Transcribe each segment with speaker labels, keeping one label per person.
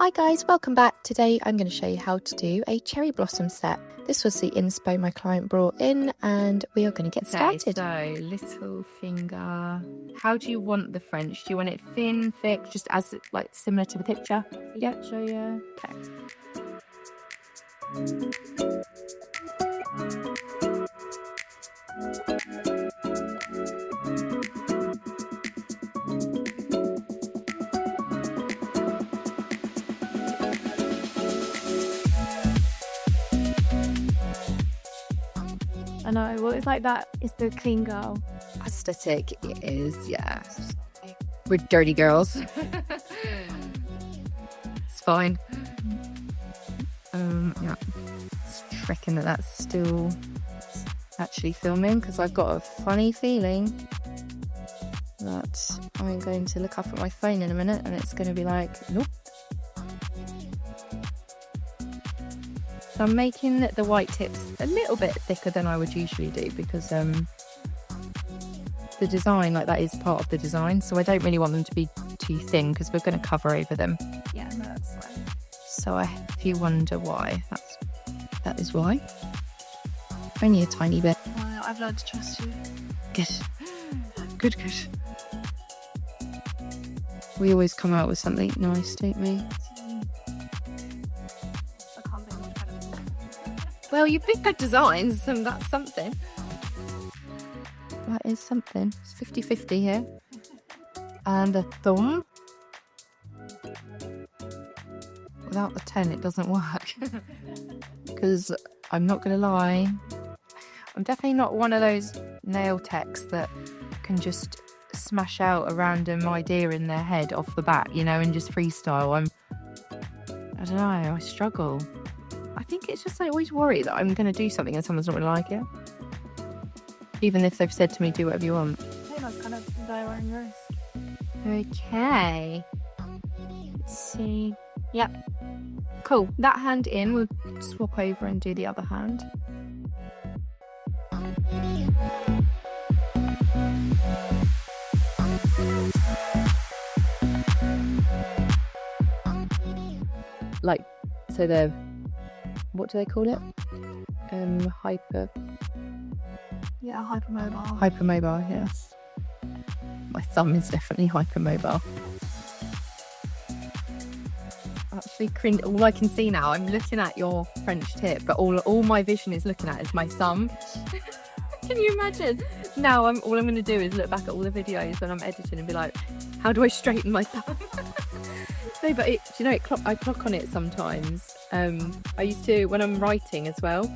Speaker 1: Hi guys, welcome back. Today I'm going to show you how to do a cherry blossom set. This was the inspo my client brought in and we are going to get started.
Speaker 2: So, little finger. How do you want the French? Do you want it thin, thick, just as like similar to the picture? Yeah, show you. Okay.
Speaker 3: I know, well, it's like that. It's the clean girl
Speaker 1: Aesthetic it is, yeah. We're dirty girls. It's fine. Yeah. Just checking that that's still actually filming because I've got a funny feeling that I'm going to look up at my phone in a minute and it's going to be like, nope. So I'm making the white tips a little bit thicker than I would usually do because the design, like that is part of the design, so I don't really want them to be too thin because we're going to cover over them.
Speaker 3: Yeah, no, that's fine.
Speaker 1: So if you wonder why, that is why. Only a tiny bit.
Speaker 3: Well, I've learned to trust you.
Speaker 1: Good. Good. We always come out with something nice, don't we? Well, you pick good designs and that's something. That is something. It's 50-50 here. And a thumb. Without the 10 it doesn't work. Because I'm not going to lie, I'm definitely not one of those nail techs that can just smash out a random idea in their head off the bat, you know, and just freestyle. I don't know, I struggle. I think it's just I always worry that I'm going to do something and someone's not going to like it. Even if they've said to me, do whatever you want.
Speaker 3: I think that's kind of their own risk.
Speaker 1: Okay. Let's see. Yep. Cool. That hand in, we'll swap over and do the other hand. Like, so they're, what do they call it?
Speaker 3: Yeah, hypermobile.
Speaker 1: Hypermobile, yes. My thumb is definitely hypermobile. Actually, cringe. All I can see now, I'm looking at your French tip, but all my vision is looking at is my thumb. Can you imagine? Now, all I'm going to do is look back at all the videos when I'm editing and be like, how do I straighten my thumb? No, but you know, I clock on it sometimes. I used to, when I'm writing as well,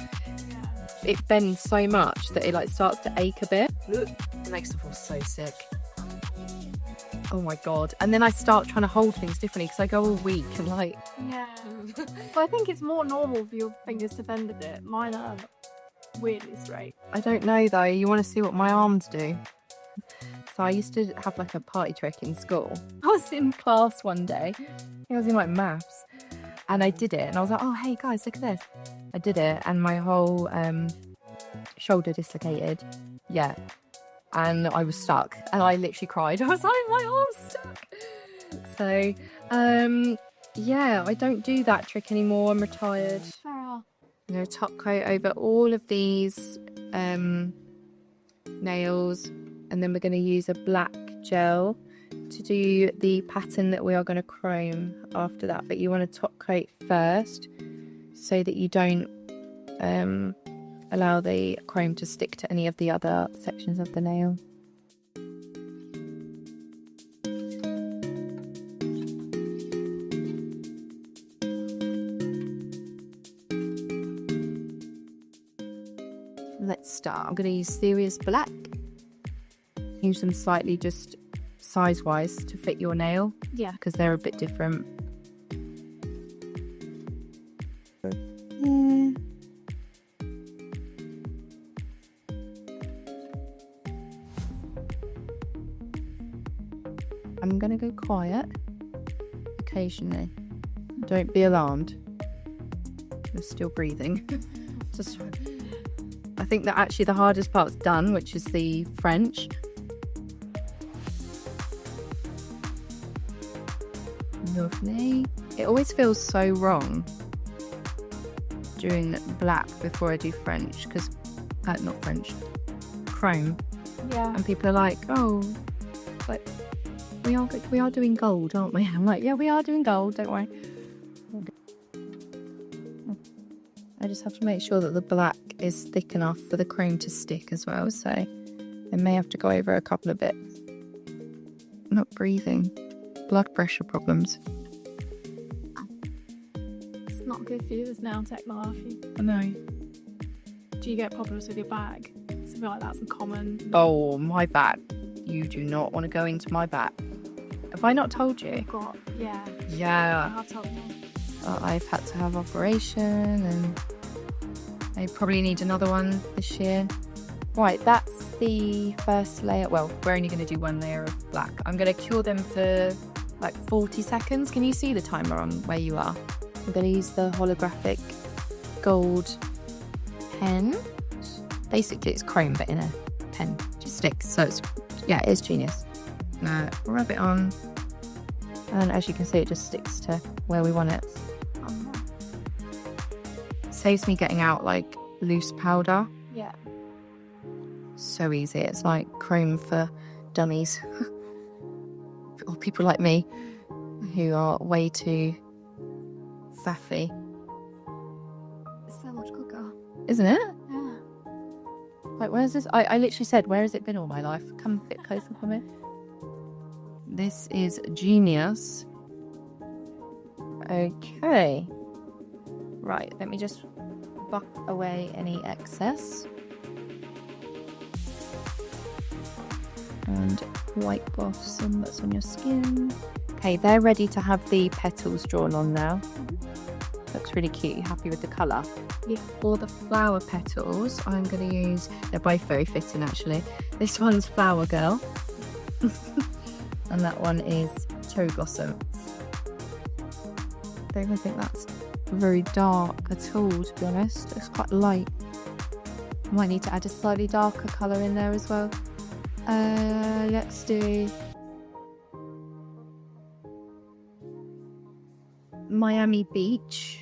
Speaker 1: it bends so much that it like starts to ache a bit. It makes me feel so sick. Oh my god. And then I start trying to hold things differently because I go all weak and like...
Speaker 3: Yeah. Well, I think it's more normal for your fingers to bend a bit. Mine are weirdly straight.
Speaker 1: I don't know though. You want to see what my arms do? So I used to have like a party trick in school. I was in class one day. I was in like maths. And I did it. And I was like, oh, hey guys, look at this. I did it. And my whole shoulder dislocated. Yeah. And I was stuck. And I literally cried. I was like, my arm's stuck. So, yeah, I don't do that trick anymore. I'm retired.
Speaker 3: Fair.
Speaker 1: I'm going to top coat over all of these nails. And then we're going to use a black gel to do the pattern that we are going to chrome after that. But you want to top coat first so that you don't allow the chrome to stick to any of the other sections of the nail. Let's start. I'm going to use Serious Black. Use them slightly just size-wise to fit your nail.
Speaker 3: Yeah.
Speaker 1: Because they're a bit different. I'm going to go quiet occasionally. Don't be alarmed. I'm still breathing. I think that actually the hardest part's done, which is the French. Lovely.
Speaker 2: It always feels so wrong doing black before I do French, because not French, chrome.
Speaker 3: Yeah.
Speaker 2: And people are like, oh, but we are doing gold, aren't we? I'm like, yeah, we are doing gold, don't worry. I just have to make sure that the black is thick enough for the chrome to stick as well, so I may have to go over a couple of bits. I'm not breathing. Blood pressure problems.
Speaker 3: It's not good for you, this nail technology.
Speaker 2: I know.
Speaker 3: Do you get problems with your bag? Something like that's common.
Speaker 2: Oh, my back. You do not want to go into my back. Have I not told you?
Speaker 3: Yeah.
Speaker 2: Yeah.
Speaker 3: I have told you.
Speaker 2: I've had to have operation and I probably need another one this year. Right, that's the first layer. Well, we're only going to do one layer of black. I'm going to cure them for like 40 seconds. Can you see the timer on where you are? I'm going to use the holographic gold pen. Basically, it's chrome, but in a pen. It just sticks. So it's, yeah, it is genius. Now, rub it on. And as you can see, it just sticks to where we want it. Saves me getting out like loose powder.
Speaker 3: Yeah.
Speaker 2: So easy. It's like chrome for dummies. Or people like me who are way too faffy.
Speaker 3: It's so much quicker.
Speaker 2: Isn't it?
Speaker 3: Yeah.
Speaker 2: Like, where's this? I literally said, where has it been all my life? Come a bit closer for me. This is genius. Okay. Right, let me just buff away any excess. And wipe off some that's on your skin. Okay, they're ready to have the petals drawn on now. Looks really cute. You happy with the colour?
Speaker 3: Yeah.
Speaker 2: For the flower petals, I'm going to use, they're both very fitting actually. This one's Flower Girl. And that one is Cherry Blossom. I don't even think that's very dark at all, to be honest. It's quite light. I might need to add a slightly darker colour in there as well. Let's do Miami Beach.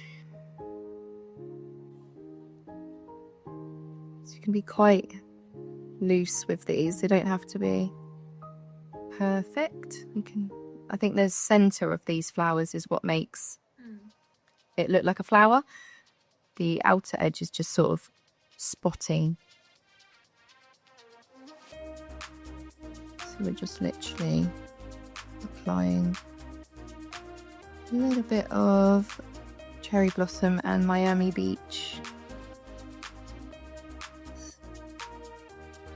Speaker 2: So you can be quite loose with these. They don't have to be perfect. You can, I think the center of these flowers is what makes it look like a flower. The outer edge is just sort of spotting. So we're just literally applying a little bit of Cherry Blossom and Miami Beach.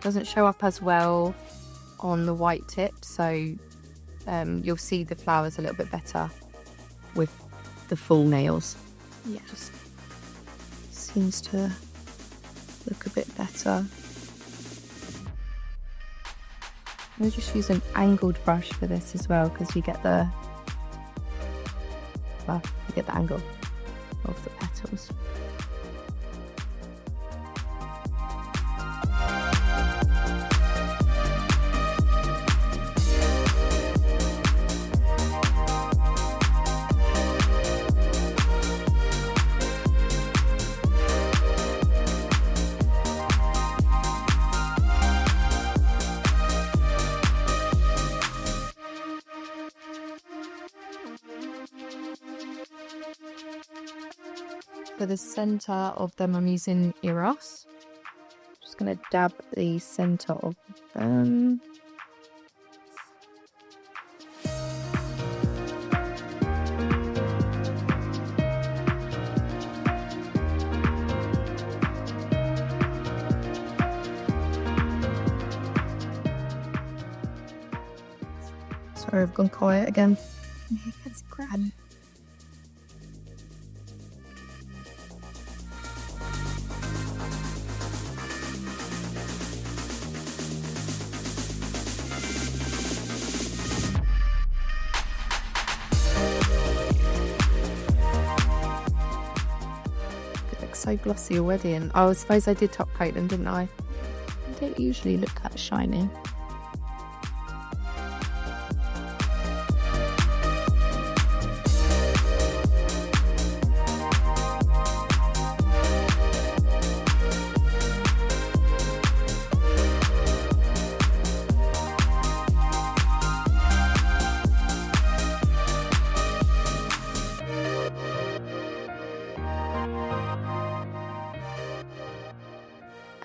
Speaker 2: Doesn't show up as well on the white tip, so you'll see the flowers a little bit better with the full nails.
Speaker 3: Yeah.
Speaker 2: Just seems to look a bit better. We'll just use an angled brush for this as well, because you get the angle of the petals. For the center of them, I'm using Eros. Just going to dab the center of them. Sorry, I've gone quiet again.
Speaker 3: It's grand.
Speaker 2: So glossy already, and I suppose I did top coat them, didn't I? They don't usually look that shiny.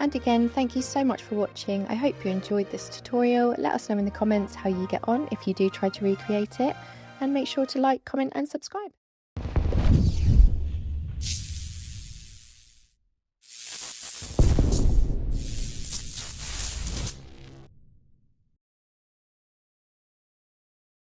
Speaker 2: And again, thank you so much for watching. I hope you enjoyed this tutorial. Let us know in the comments how you get on if you do try to recreate it, and make sure to like, comment and subscribe.